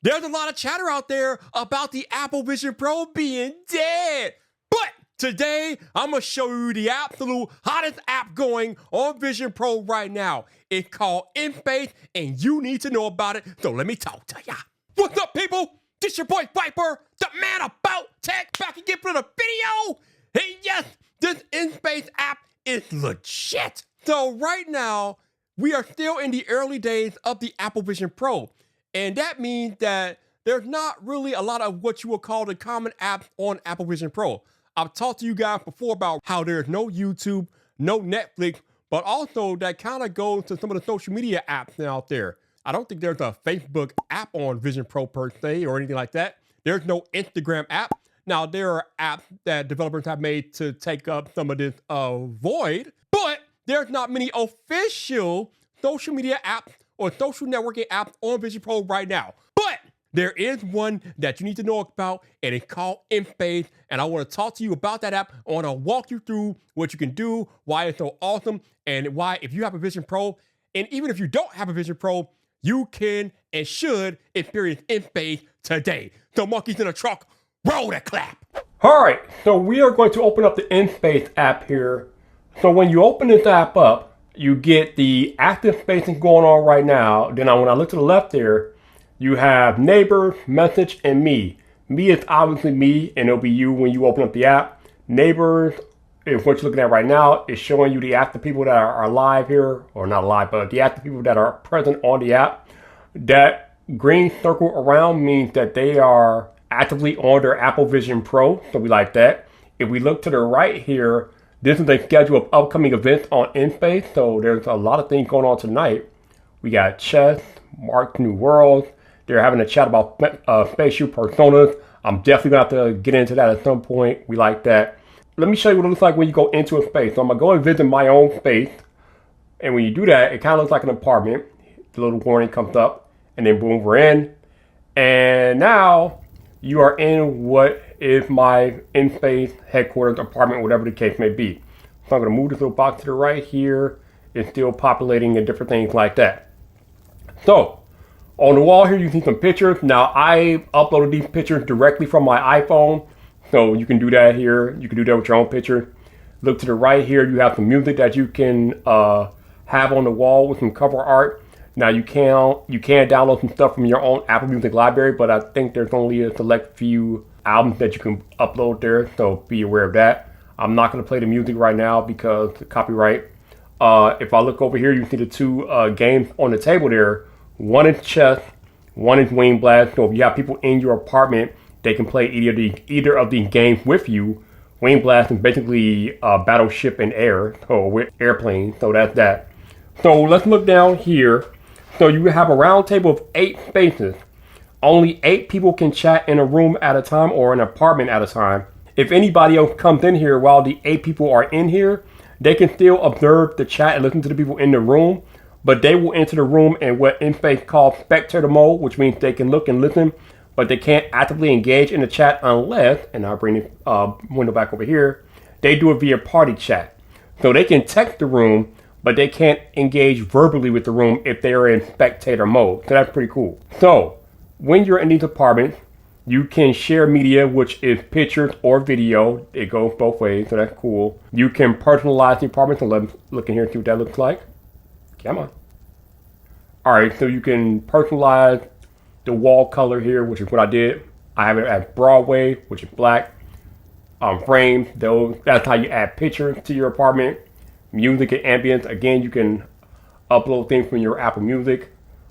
there's a lot of chatter out there about the Apple Vision Pro being dead. But today, I'm going to show you the absolute hottest app going on Vision Pro right now. It's called inSpaze, and you need to know about it, so let me talk to ya. What's up, people? This your boy Viper, the man about tech, back again for the video. Hey, yes, this inSpaze app is legit. So right now, we are still in the early days of the Apple Vision Pro. And that means that there's not really a lot of what you would call the common apps on Apple Vision Pro. I've talked to you guys before about how there's no YouTube, no Netflix, but also that kind of goes to some of the social media apps out there. I don't think there's a Facebook app on Vision Pro per se or anything like that. There's no Instagram app. Now, there are apps that developers have made to take up some of this void, but there's not many official social media apps or social networking apps on Vision Pro right now. But there is one that you need to know about, and it's called inSpaze, and I want to talk to you about that app. I want to walk you through what you can do, why it's so awesome, and why if you have a Vision Pro, and even if you don't have a Vision Pro, you can and should experience inSpaze today. So monkeys in a truck, roll that clap. All right, so we are going to open up the inSpace app here. So when you open this app up, you get the active spacing going on right now. Then when I look to the left there, you have neighbors, message, and me. Me is obviously me, and it'll be you when you open up the app. Neighbors is what you're looking at right now. It's showing you the active people that are live here, or not live, but the active people that are present on the app. That green circle around means that they are actively on their Apple Vision Pro, so we like that. If we look to the right here, this is a schedule of upcoming events on inSpace, so there's a lot of things going on tonight. We got chess, Mark's New World. They're having a chat about spatial personas. I'm definitely going to have to get into that at some point. We like that. Let me show you what it looks like when you go into a space. So I'm going to go and visit my own space. And when you do that, it kind of looks like an apartment. The little warning comes up, and then boom, we're in. And now you are in what is my inSpace headquarters, apartment, whatever the case may be. So I'm going to move this little box to the right here. It's still populating and different things like that. So on the wall here, you see some pictures. Now I uploaded these pictures directly from my iPhone. So you can do that here. You can do that with your own picture. Look to the right here. You have some music that you can have on the wall with some cover art. Now you can download some stuff from your own Apple Music library, but I think there's only a select few albums that you can upload there, so be aware of that. I'm not going to play the music right now because of copyright. If I look over here, you see the two games on the table there. One is chess, one is Wing Blast. So if you have people in your apartment, they can play either of these games with you. Wing Blast is basically battleship in air, so with airplanes, so that's that. So let's look down here. So you have a round table of 8 spaces. Only 8 people can chat in a room at a time or an apartment at a time. If anybody else comes in here while the 8 people are in here, they can still observe the chat and listen to the people in the room, but they will enter the room in what inSpace calls spectator mode, which means they can look and listen, but they can't actively engage in the chat unless, and I'll bring the window back over here, they do it via party chat. So they can text the room, but they can't engage verbally with the room if they are in spectator mode. So that's pretty cool. So when you're in these apartments, you can share media, which is pictures or video. It goes both ways, so that's cool. You can personalize the apartment. So let's look in here and see what that looks like. Come on. All right, so you can personalize the wall color here, which is what I did. I have it as Broadway, which is black. Frames, that's how you add pictures to your apartment. Music and ambience, again, you can upload things from your Apple Music.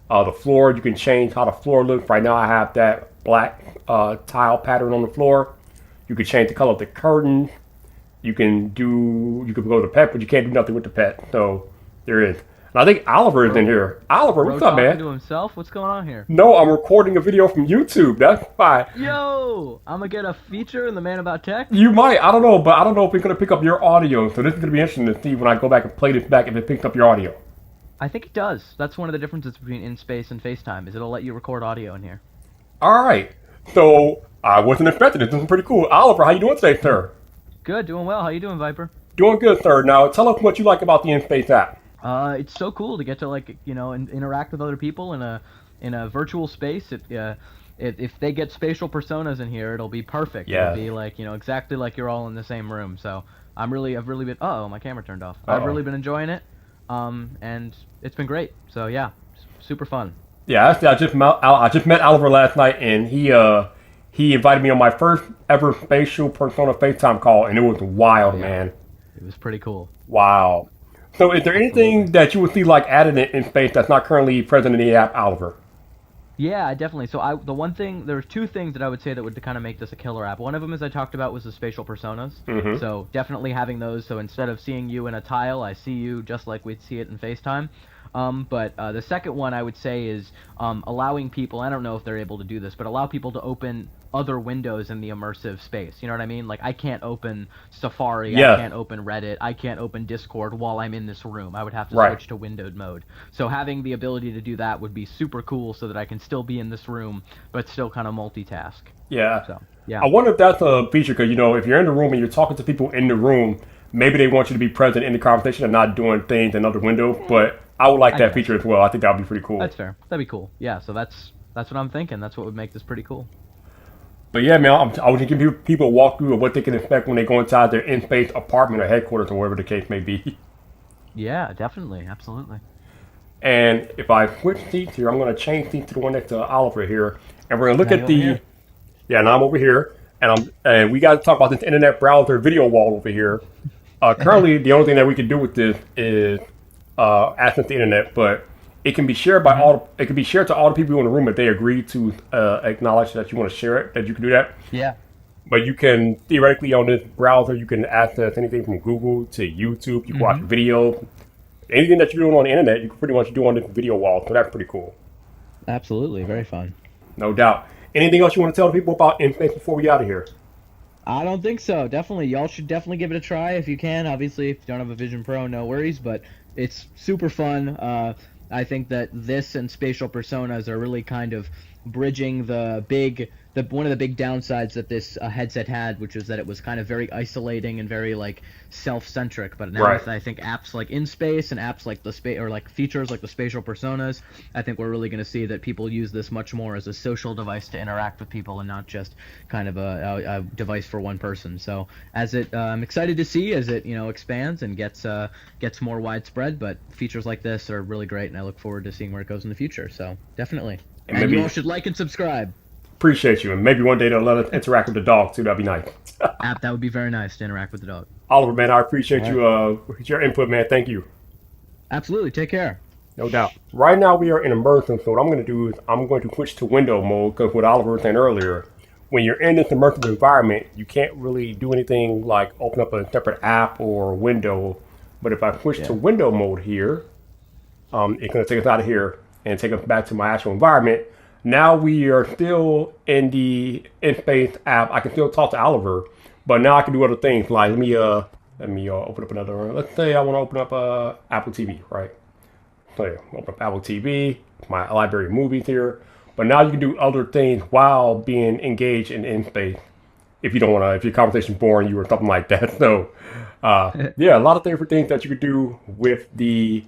The floor, you can change how the floor looks. Right now I have that black tile pattern on the floor. You can change the color of the curtains. You can go to the pet, but you can't do nothing with the pet. So there is. And I think Oliver is in here. Oliver, what's up, man? To himself? What's going on here? No, I'm recording a video from YouTube. That's fine. Yo, I'm gonna get a feature in the Man About Tech. You might. I don't know, but I don't know if it's gonna pick up your audio. So this is gonna be interesting to see when I go back and play this back if it picks up your audio. I think it does. That's one of the differences between inSpace and FaceTime, is it'll let you record audio in here. All right. So I wasn't expecting it. This is pretty cool. Oliver, how you doing today, sir? Good, doing well. How you doing, Viper? Doing good, sir. Now tell us what you like about the inSpace app. It's so cool to get to interact with other people in a virtual space. if they get spatial personas in here, it'll be perfect. Yeah. It'll be like, exactly like you're all in the same room. So I've really been. Oh, my camera turned off. Uh-oh. I've really been enjoying it, and it's been great. So yeah, super fun. Yeah, actually, I just met Oliver last night, and he invited me on my first ever spatial persona FaceTime call, and it was wild, Yeah. man. It was pretty cool. Wow. So, is there anything that you would see like added in space that's not currently present in the app, Oliver? Yeah, definitely. So there's two things that I would say that would kind of make this a killer app. One of them, as I talked about, was the spatial personas. Mm-hmm. So definitely having those. So instead of seeing you in a tile, I see you just like we'd see it in FaceTime. But the second one I would say is allowing people, I don't know if they're able to do this, but allow people to open other windows in the immersive space. You know what I mean? Like I can't open Safari, Yeah. I can't open Reddit, I can't open Discord while I'm in this room. I would have to Right. switch to windowed mode. So having the ability to do that would be super cool so that I can still be in this room, but still kind of multitask. Yeah. So, yeah. I wonder if that's a feature because if you're in the room and you're talking to people in the room, maybe they want you to be present in the conversation and not doing things in another window. But I would like that feature as well. I think that would be pretty cool. That's fair. That'd be cool. Yeah. So that's what I'm thinking. That's what would make this pretty cool. But yeah, man, I was giving people a walkthrough of what they can expect when they go inside their inSpace apartment or headquarters or wherever the case may be. Yeah, definitely, absolutely. And if I switch seats here, I'm going to change seats to the one next to Oliver here, and we're going to look at the. Here. Yeah, now I'm over here, and we got to talk about this internet browser video wall over here. Currently, the only thing that we can do with this is access the internet, but it can be shared by all. It can be shared to all the people in the room if they agree to acknowledge that you want to share it. That you can do that. Yeah. But you can theoretically on this browser, you can access anything from Google to YouTube. You can watch video. Anything that you're doing on the internet, you can pretty much do on this video wall. So that's pretty cool. Absolutely, very fun. No doubt. Anything else you want to tell people about inSpace before we get out of here? I don't think so. Definitely, y'all should definitely give it a try if you can. Obviously, if you don't have a Vision Pro, no worries. But it's super fun. I think that this and spatial personas are really kind of bridging one of the big downsides that this headset had, which was that it was kind of very isolating and very like self-centric. But now Right. I think apps like inSpace and apps like like features like the spatial personas, I think we're really going to see that people use this much more as a social device to interact with people and not just kind of a device for one person. So I'm excited to see as it expands and gets more widespread. But features like this are really great, and I look forward to seeing where it goes in the future. So definitely, and you all should like and subscribe. Appreciate you, and maybe one day they'll let us interact with the dog too. That'd be nice. That would be very nice to interact with the dog. Oliver, man, I appreciate your input, man. Thank you. Absolutely. Take care. No doubt. Right now we are in immersive, so what I'm going to do is I'm going to switch to window mode because what Oliver was saying earlier, when you're in this immersive environment, you can't really do anything like open up a separate app or window. But if I switch to window mode here, it's going to take us out of here and take us back to my actual environment. Now we are still in the inSpace app. I can still talk to Oliver, but now I can do other things. Like let me open up another one. Let's say I want to open up Apple TV, right? So yeah, open up Apple TV, my library of movies here. But now you can do other things while being engaged in inSpace. If you don't want to, if your conversation's boring you or something like that. So yeah, a lot of different things that you could do with the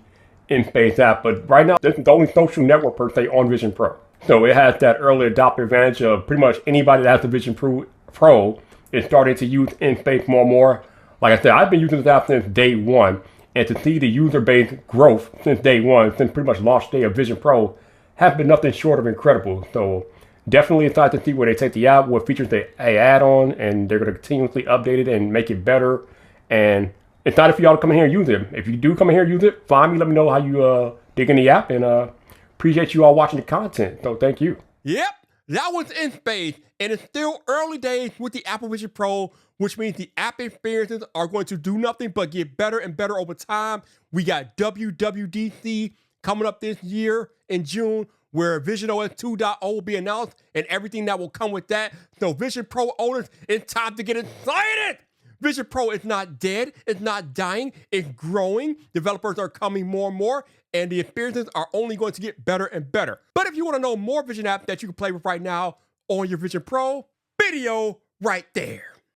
inSpace app. But right now, this is the only social network per se on Vision Pro. So it has that early adopter advantage of pretty much anybody that has the Vision Pro is starting to use inSpace more and more. Like I said, I've been using this app since day one, and to see the user base growth since day one, since pretty much launch day of Vision Pro, has been nothing short of incredible. So definitely excited to see where they take the app, what features they add on, and they're going to continuously update it and make it better. And it's not for y'all to come in here and use it. If you do come in here and use it, find me, let me know how you dig in the app, and appreciate you all watching the content. So thank you. Yep, that was inSpace, and it's still early days with the Apple Vision Pro, which means the app experiences are going to do nothing but get better and better over time. We got WWDC coming up this year in June, where Vision OS 2.0 will be announced and everything that will come with that. So Vision Pro owners, it's time to get excited. Vision Pro is not dead, it's not dying, it's growing. Developers are coming more and more, and the experiences are only going to get better and better. But if you want to know more Vision apps that you can play with right now on your Vision Pro, video right there.